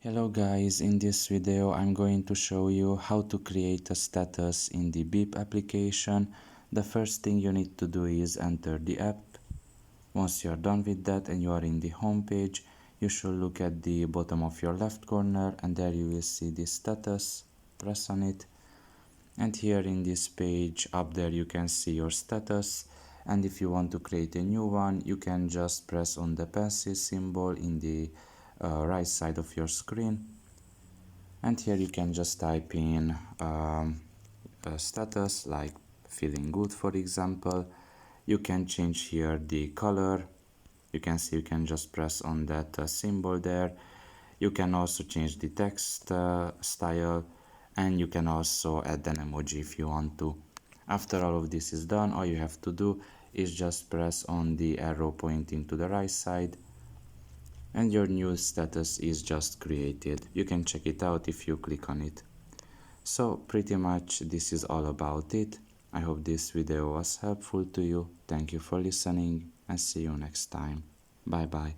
Hello guys, in this video I'm going to show you how to create a status in the Beep application. The first thing you need to do is enter the app. Once you are done with that and you are in the home page, you should look at the bottom of your left corner and there you will see the status. Press on it and here in this page up there you can see your status, and if you want to create a new one you can just press on the pencil symbol in the right side of your screen, and here you can just type in a status like feeling good, for example. You can change here the color. You can see you can just press on that symbol there. You can also change the text style, and you can also add an emoji if you want to. After all of this is done, all you have to do is just press on the arrow pointing to the right side and your new status is just created. You can check it out if you click on it. So pretty much this is all about it. I hope this video was helpful to you. Thank you for listening and see you next time. Bye bye.